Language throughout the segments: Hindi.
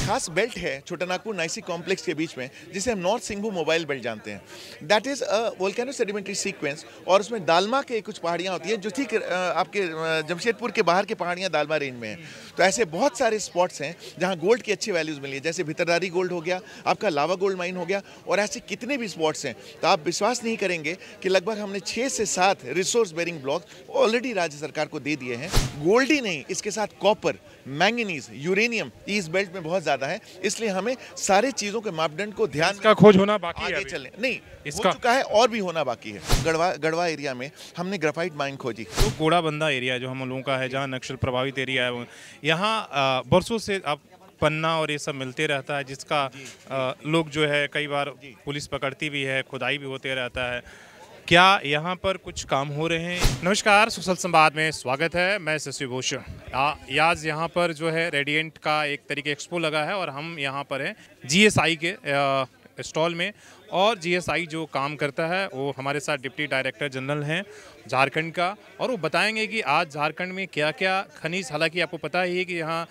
खास बेल्ट है छोटानागपुर नाइसी कॉम्प्लेक्स के बीच में, जिसे हम नॉर्थ सिंहभूम मोबाइल बेल्ट जानते हैं। That is a volcano sedimentary sequence, और उसमें दालमा के कुछ पहाड़ियाँ होती हैं जो ठीक आपके जमशेदपुर के बाहर के पहाड़ियाँ दालमा रेंज में हैं। तो ऐसे बहुत सारे स्पॉट्स हैं जहाँ गोल्ड की अच्छी वैल्यूज़ मिली है, जैसे भितरदारी गोल्ड हो गया, आपका लावा गोल्ड माइन हो गया, और ऐसे कितने भी स्पॉट्स हैं। तो आप विश्वास नहीं करेंगे कि लगभग हमने 6 से 7 रिसोर्स बेरिंग ब्लॉक ऑलरेडी राज्य सरकार को दे दिए हैं। गोल्ड ही नहीं, इसके साथ कॉपर, मैंगनीज, यूरेनियम इस बेल्ट में बहुत ज्यादा है, इसलिए हमें सारे चीजों के मापदंड को ध्यान इसका खोज होना बाकी है आगे अभी। चलने नहीं इसका हो चुका है और भी होना बाकी है। गढ़वा एरिया में हमने ग्राफाइट माइन खोजी। तो घोड़ाबंदा एरिया जो हम लोगों का है, जहाँ नक्सल प्रभावित एरिया है, यहाँ बरसों से आप पन्ना और ये सब मिलते रहता है, जिसका लोग जो है कई बार पुलिस पकड़ती भी है, खुदाई भी होते रहता है। क्या यहाँ पर कुछ काम हो रहे हैं? नमस्कार, सुसल संवाद में स्वागत है। मैं शशि भूषण। आज यहाँ पर जो है रेडिएंट का एक तरीके एक्सपो लगा है, और हम यहाँ पर हैं जीएसआई के स्टॉल में। और जीएसआई जो काम करता है वो हमारे साथ डिप्टी डायरेक्टर जनरल हैं झारखंड का, और वो बताएंगे कि आज झारखंड में क्या क्या खनिज, हालांकि आपको पता ही है कि यहाँ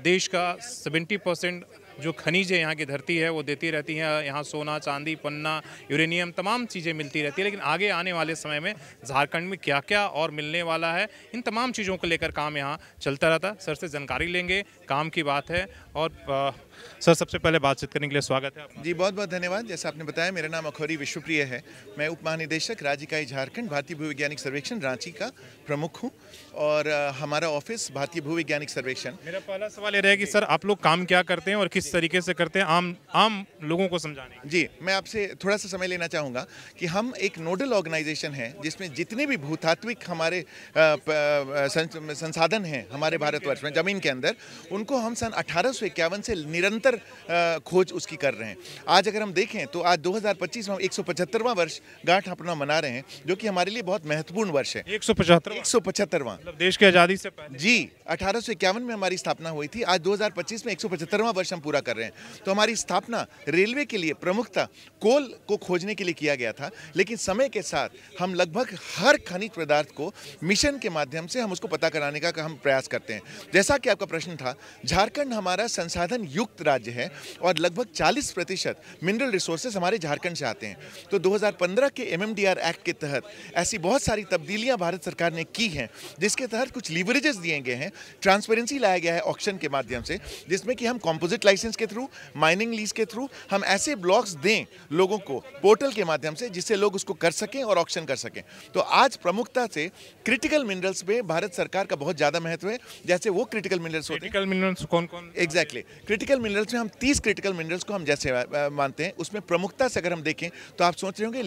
देश का 70% जो खनिज है, यहाँ की धरती है वो देती रहती है। यहाँ सोना, चांदी, पन्ना, यूरेनियम तमाम चीज़ें मिलती रहती है, लेकिन आगे आने वाले समय में झारखंड में क्या क्या और मिलने वाला है, इन तमाम चीज़ों को लेकर काम यहाँ चलता रहता है। सर से जानकारी लेंगे, काम की बात है। और सर, सबसे पहले बातचीत करने के लिए स्वागत है आपका। जी बहुत बहुत धन्यवाद। जैसा आपने बताया, मेरा नाम अखौरी विश्वप्रिय है। मैं उप महानिदेशक राज्य इकाई झारखंड भारतीय भूवैज्ञानिक सर्वेक्षण रांची का प्रमुख हूँ, और हमारा ऑफिस भारतीय भूवैज्ञानिक सर्वेक्षण। मेरा पहला सवाल ये रहेगा कि सर, आप लोग काम क्या करते हैं और किस तरीके से करते हैं, आम लोगों को समझाने। जी, मैं आपसे थोड़ा सा समय लेना चाहूँगा कि हम एक नोडल ऑर्गेनाइजेशन है, जिसमें जितने भी भूतात्विक हमारे संसाधन हैं हमारे भारतवर्ष में ज़मीन के अंदर, उनको हम सन 1851 से निरंतर खोज उसकी कर रहे हैं। आज अगर हम देखें तो आज 2025 में हम 175वां वर्ष गांठ अपना मना रहे हैं, जो कि हमारे लिए बहुत महत्वपूर्ण वर्ष है। 175वां मतलब देश की आज़ादी से पहले। जी, 1851 में हमारी स्थापना हुई थी। आज 2025 में 175वां वर्ष हम पूरा कर रहे हैं। तो हमारी स्थापना रेलवे के लिए प्रमुखता कोल को खोजने के लिए किया गया था, लेकिन समय के साथ हम लगभग हर खनिज पदार्थ को मिशन के माध्यम से हम उसको पता कराने का हम प्रयास करते हैं। जैसा कि आपका प्रश्न था, झारखंड हमारा संसाधन युक्त राज्य है, और लगभग 40% मिनरल रिसोर्सेज हमारे झारखंड से आते हैं। तो 2015 के MMDR एक्ट के तहत ऐसी बहुत सारी तब्दीलियां भारत सरकार ने की हैं, जिसके तहत कुछ लीवरेजेस दिए गए हैं, ट्रांसपेरेंसी लाया गया है ऑक्शन के माध्यम से, जिसमें कि हम कॉम्पोजिट लाइसेंस के थ्रू, माइनिंग लीज के थ्रू हम ऐसे ब्लॉक्स दें लोगों को पोर्टल के माध्यम से, जिससे लोग उसको कर सकें और ऑक्शन कर सकें। तो आज प्रमुखता से क्रिटिकल मिनरल्स में भारत सरकार का बहुत ज़्यादा महत्व है। जैसे वो क्रिटिकल मिनरल्स होते हैं। क्रिटिकल मिनरल्स कौन-कौन? एग्जैक्टली, क्रिटिकल मिनरल्स में हम 30 क्रिटिकल मिनरल्स को हम जैसे मानते हैं। उसमें प्रमुखता से अगर हम देखें तो आप सोच रहे होंगे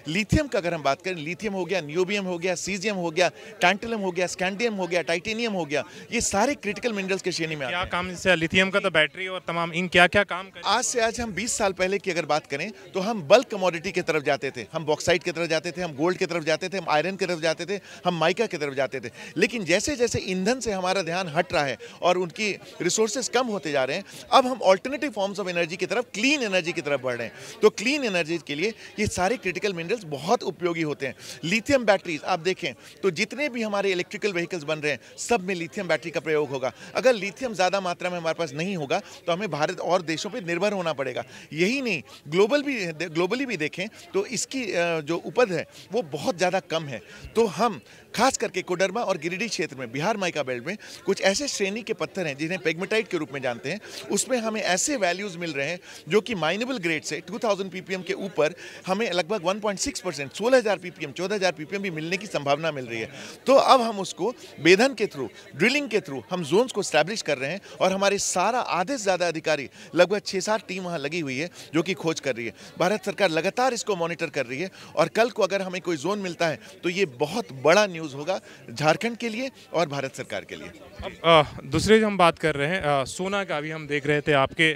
लिथियम का अगर हम बात करें, लिथियम हो गया, नियोबियम हो गया, सीजियम हो गया, टैंटलम हो गया, स्कैंडियम हो गया, टाइटेनियम हो गया, ये सारे क्रिटिकल मिनरल्स के श्रेणी में आते क्या हैं। काम, जैसे लिथियम का तो बैटरी और तमाम, इन क्या क्या काम करें? आज से हम 20 साल पहले की अगर बात करें तो हम बल्क कमोडिटी की तरफ जाते थे, हम बॉक्साइट की तरफ जाते थे, हम गोल्ड की तरफ जाते थे, हम आयरन की तरफ जाते थे, हम माइका की तरफ जाते थे। लेकिन जैसे जैसे ईंधन से हमारा ध्यान हट रहा है और उनकी रिसोर्सेज कम होते जा रहे हैं, अब हम ऑल्टरनेटिव फॉर्म्स ऑफ एनर्जी की तरफ, क्लीन एनर्जी की तरफ बढ़ रहे हैं। तो क्लीन एनर्जी के लिए ये सारे क्रिटिकल मिनरल्स बहुत उपयोगी होते हैं। लिथियम बैटरीज आप देखें तो जितने भी हमारे इलेक्ट्रिकल व्हीकल्स बन रहे हैं, सब में लिथियम बैटरी का प्रयोग होगा। अगर लिथियम ज़्यादा मात्रा में हमारे पास नहीं होगा तो हमें भारत और देशों पर निर्भर होना पड़ेगा। यही नहीं, ग्लोबली भी देखें तो इसकी जो उपज है वो बहुत ज़्यादा कम है। तो हम खास करके कोडरमा और गिरिडीह क्षेत्र में, बिहार माइका बेल्ट में कुछ ऐसे श्रेणी के पत्थर हैं जिन्हें पेग्मेटाइट के रूप में जानते हैं, उसमें हमें ऐसे वैल्यूज़ मिल रहे हैं जो कि माइनेबल ग्रेड से 2000 ppm के ऊपर हमें लगभग 1.6%, 16,000 ppm, 14,000 ppm भी मिलने की संभावना मिल रही है। तो अब हम उसको बेधन के थ्रू, ड्रिलिंग के थ्रू हम जोन्स को स्टैब्लिश कर रहे हैं, और हमारे सारा आधे से ज़्यादा अधिकारी, लगभग 6-7 टीम वहाँ लगी हुई है जो कि खोज कर रही है। भारत सरकार लगातार इसको मॉनिटर कर रही है, और कल को अगर हमें कोई जोन मिलता है तो ये बहुत बड़ा न्यूज़ होगा झारखंड के लिए और भारत सरकार के लिए। अब दूसरे जो हम बात कर रहे हैं सोना का, अभी हम देख रहे थे आपके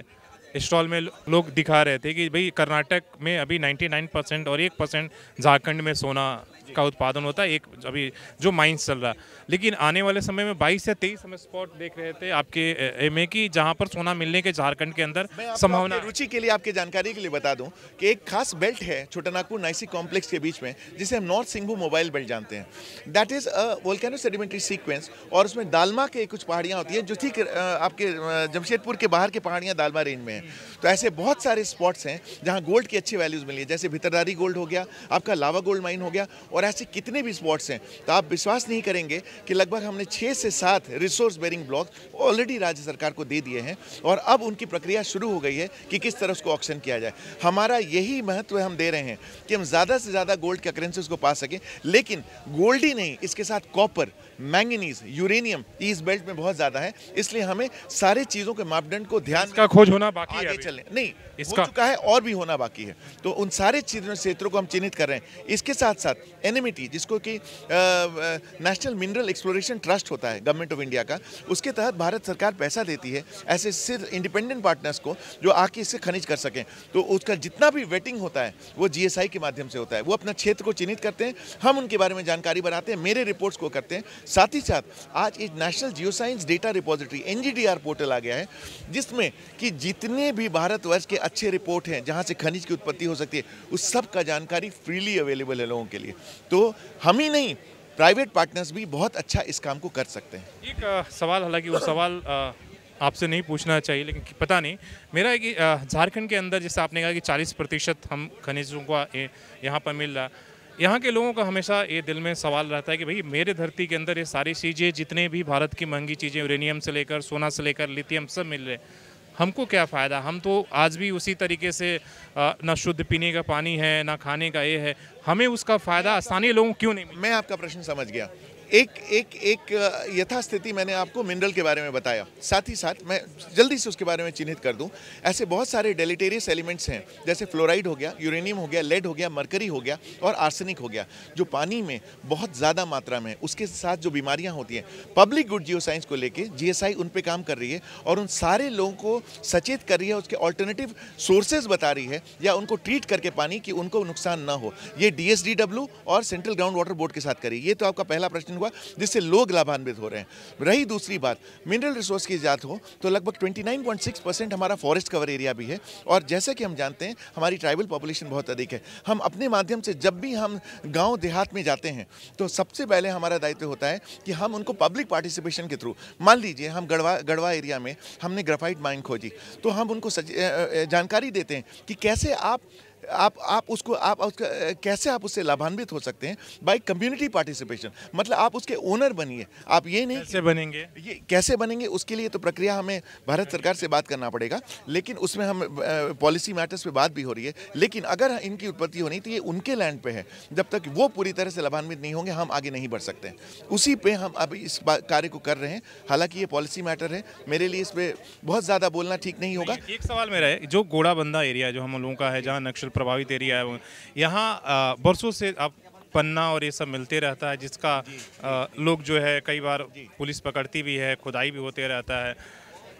स्टॉल में लोग दिखा रहे थे कि भाई कर्नाटक में अभी 99% और 1% झारखंड में सोना का उत्पादन होता है, एक अभी जो माइंस चल रहा है। लेकिन आने वाले समय में 22 से 23 हम स्पॉट देख रहे थे आपके में कि जहां पर सोना मिलने के झारखंड के अंदर संभावना। रुचि के लिए, आपके जानकारी के लिए बता दूं कि एक खास बेल्ट है छोटानागपुर नाइसिक कॉम्प्लेक्स के बीच में, जिसे हम नॉर्थ सिंघभूम मोबाइल बेल्ट जानते हैं। That is a volcano sedimentary sequence, और उसमें दालमा के कुछ पहाड़ियाँ होती हैं जो ठीक आपके जमशेदपुर के बाहर की पहाड़ियाँ दालमा रेंज में हैं। तो ऐसे बहुत सारे स्पॉट्स हैं जहाँ गोल्ड की अच्छी वैल्यूज मिली है, जैसे भितरदारी गोल्ड हो गया, आपका लावा गोल्ड माइन हो गया, और ऐसे कितने भी स्पॉट्स हैं। तो आप विश्वास नहीं करेंगे कि लगभग हमने 6 से 7 रिसोर्स बेरिंग ब्लॉक ऑलरेडी राज्य सरकार को दे दिए हैं, और अब उनकी प्रक्रिया शुरू हो गई है कि किस तरह उसको ऑक्शन किया जाए। हमारा यही महत्व हम दे रहे हैं कि हम ज़्यादा से ज़्यादा गोल्ड के अकरेंसेस को पा सकें, लेकिन गोल्ड ही नहीं, इसके साथ कॉपर, मैंगनीज, यूरेनियम इस बेल्ट में बहुत ज़्यादा है। इसलिए हमें सारे चीज़ों के मापदंड को ध्यान का खोज होना बाकी है, आगे चलने नहीं इसका हो चुका है और भी होना बाकी है। तो उन सारे क्षेत्रों को हम चिन्हित कर रहे हैं। इसके साथ साथ एनएमईटी, जिसको कि नेशनल मिनरल एक्सप्लोरेशन ट्रस्ट होता है गवर्नमेंट ऑफ इंडिया का, उसके तहत भारत सरकार पैसा देती है ऐसे सिर्फ इंडिपेंडेंट पार्टनर्स को जो आके इससे खनिज कर सकें। तो उसका जितना भी वेटिंग होता है वो जीएसआई के माध्यम से होता है। वो अपना क्षेत्र को चिन्हित करते हैं, हम उनके बारे में जानकारी बनाते हैं, मेरे रिपोर्ट्स को करते हैं। साथ ही साथ आज एक national geoscience data repository NGDR portal आ गया है, जिसमें कि जितने भी भारतवर्ष के अच्छे रिपोर्ट हैं जहां से खनिज की उत्पत्ति हो सकती है, उस सब का जानकारी फ्रीली अवेलेबल है लोगों के लिए। तो हम ही नहीं, प्राइवेट पार्टनर्स भी बहुत अच्छा इस काम को कर सकते हैं। एक सवाल, हालांकि वो सवाल आपसे नहीं पूछना चाहिए, लेकिन पता नहीं मेरा है कि झारखंड के अंदर जैसे आपने कहा कि 40% हम खनिजों का यहाँ पर मिल रहा है, यहाँ के लोगों का हमेशा ये दिल में सवाल रहता है कि भाई मेरे धरती के अंदर ये सारी चीज़ें, जितने भी भारत की महंगी चीज़ें, यूरेनियम से लेकर सोना से लेकर लिथियम सब मिल रहे, हमको क्या फ़ायदा? हम तो आज भी उसी तरीके से ना शुद्ध पीने का पानी है, ना खाने का ये है, हमें उसका फ़ायदा स्थानीय लोगों क्यों नहीं मिलता? मैं आपका प्रश्न समझ गया। एक यथास्थिति मैंने आपको मिनरल के बारे में बताया, साथ ही साथ मैं जल्दी से उसके बारे में चिन्हित कर दूं। ऐसे बहुत सारे डेलेटेरियस एलिमेंट्स हैं, जैसे फ्लोराइड हो गया, यूरेनियम हो गया, लेड हो गया, मरकरी हो गया और आर्सेनिक हो गया, जो पानी में बहुत ज़्यादा मात्रा में, उसके साथ जो बीमारियाँ होती हैं। पब्लिक गुड जियो साइंस को लेकर जीएसआई उन पर काम कर रही है और उन सारे लोगों को सचेत कर रही है, उसके ऑल्टरनेटिव सोर्सेज बता रही है, या उनको ट्रीट करके पानी की उनको नुकसान ना हो। ये DSDW और सेंट्रल ग्राउंड वाटर बोर्ड के साथ करी। ये तो आपका पहला प्रश्न हुआ, जिससे लोग लाभान्वित हो रहे हैं। रही दूसरी बात, मिनरल रिसोर्स की बात हो तो लगभग 29.6% हमारा फॉरेस्ट कवर एरिया भी है, और जैसे कि हम जानते हैं हमारी ट्राइबल पॉपुलेशन बहुत अधिक है। हम अपने माध्यम से जब भी हम गांव देहात में जाते हैं तो सबसे पहले हमारा दायित्व होता है कि हम उनको पब्लिक पार्टिसिपेशन के थ्रू, मान लीजिए हम गढ़वा एरिया में हमने ग्राफाइट माइन खोजी, तो हम उनको जानकारी देते हैं कि कैसे कैसे आप उससे लाभान्वित हो सकते हैं बाय कम्युनिटी पार्टिसिपेशन। मतलब आप उसके ओनर बनिए। आप ये नहीं कैसे बनेंगे, ये कैसे बनेंगे, उसके लिए तो प्रक्रिया हमें भारत सरकार से बात करना पड़ेगा, लेकिन उसमें हम पॉलिसी मैटर्स पे बात भी हो रही है। लेकिन अगर इनकी उत्पत्ति होनी तो ये उनके लैंड पे है, जब तक वो पूरी तरह से लाभान्वित नहीं होंगे हम आगे नहीं बढ़ सकते हैं। उसी पे हम अभी इस कार्य को कर रहे हैं। हालांकि ये पॉलिसी मैटर है, मेरे लिए इस पर बहुत ज़्यादा बोलना ठीक नहीं होगा। एक सवाल मेरा है, जो गोड़ाबंदा एरिया जो हम लोगों का है, जहाँ नक्सल प्रभावित एरिया है, यहाँ बरसों से आप पन्ना और ये सब मिलते रहता है, जिसका लोग जो है कई बार पुलिस पकड़ती भी है, खुदाई भी होते रहता है।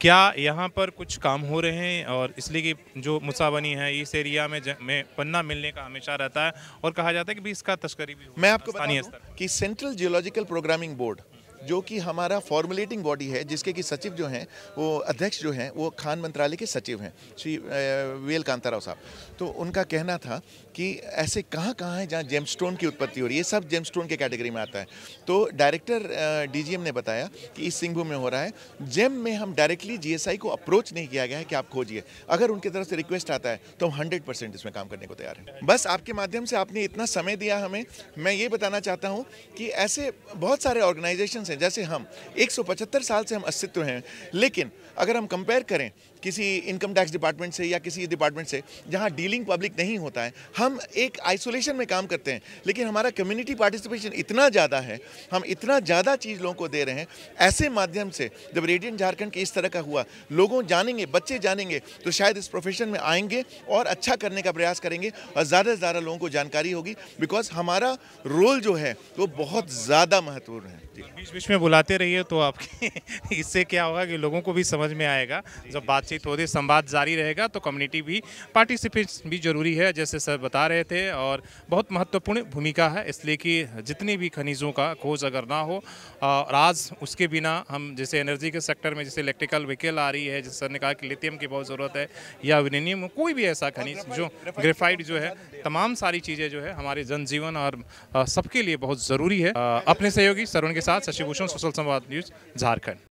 क्या यहाँ पर कुछ काम हो रहे हैं? और इसलिए कि जो मुसाबनी है इस एरिया में पन्ना मिलने का हमेशा रहता है, और कहा जाता है कि भी इसका तस्करी भी मैं आपको बताऊं कि सेंट्रल जियोलॉजिकल प्रोग्रामिंग बोर्ड, जो कि हमारा फॉर्मुलेटिंग बॉडी है, जिसके कि सचिव जो हैं वो अध्यक्ष जो हैं वो खान मंत्रालय के सचिव हैं, श्री वीएल कांताराव साहब। तो उनका कहना था कि ऐसे कहाँ है जहाँ जेमस्टोन की उत्पत्ति हो रही है, सब जेमस्टोन के कैटेगरी में आता है। तो डायरेक्टर डीजीएम ने बताया कि इस सिंहभूम में हो रहा है। जेम में हम डायरेक्टली जीएसआई को अप्रोच नहीं किया गया है कि आप खोजिए। अगर उनकी तरफ से रिक्वेस्ट आता है तो हम 100% इसमें काम करने को तैयार हैं। बस आपके माध्यम से आपने इतना समय दिया हमें, मैं ये बताना चाहता हूँ कि ऐसे बहुत सारे ऑर्गेनाइजेशन हैं, जैसे हम 175 साल से हम अस्तित्व हैं, लेकिन अगर हम कंपेयर करें किसी इनकम टैक्स डिपार्टमेंट से या किसी डिपार्टमेंट से जहां डीलिंग पब्लिक नहीं होता है, हम एक आइसोलेशन में काम करते हैं, लेकिन हमारा कम्युनिटी पार्टिसिपेशन इतना ज़्यादा है, हम इतना ज़्यादा चीज़ लोगों को दे रहे हैं। ऐसे माध्यम से जब रेडिएंट झारखंड के इस तरह का हुआ, लोगों जानेंगे, बच्चे जानेंगे, तो शायद इस प्रोफेशन में आएंगे और अच्छा करने का प्रयास करेंगे और ज़्यादा से ज़्यादा लोगों को जानकारी होगी, बिकॉज हमारा रोल जो है वो बहुत ज़्यादा महत्वपूर्ण है। बीच बीच में बुलाते रहिए तो आपके इससे क्या होगा कि लोगों को भी समझ में आएगा। जब बातचीत बातचीत होती, संवाद जारी रहेगा। तो कम्युनिटी भी पार्टिसिपेशन भी जरूरी है, जैसे सर बता रहे थे, और बहुत महत्वपूर्ण भूमिका है, इसलिए कि जितनी भी खनिजों का खोज अगर ना हो और आज उसके बिना हम जैसे एनर्जी के सेक्टर में जैसे इलेक्ट्रिकल व्हीकल आ रही है, जैसे सर ने कहा कि लिथियम की बहुत ज़रूरत है, या यूरेनियम, कोई भी ऐसा खनिज जो ग्रेफाइट जो है, तमाम सारी चीज़ें जो है हमारे जनजीवन और सबके लिए बहुत ज़रूरी है। अपने सहयोगी सरवण के साथ शशि भूषण, सोशल संवाद न्यूज़, झारखंड।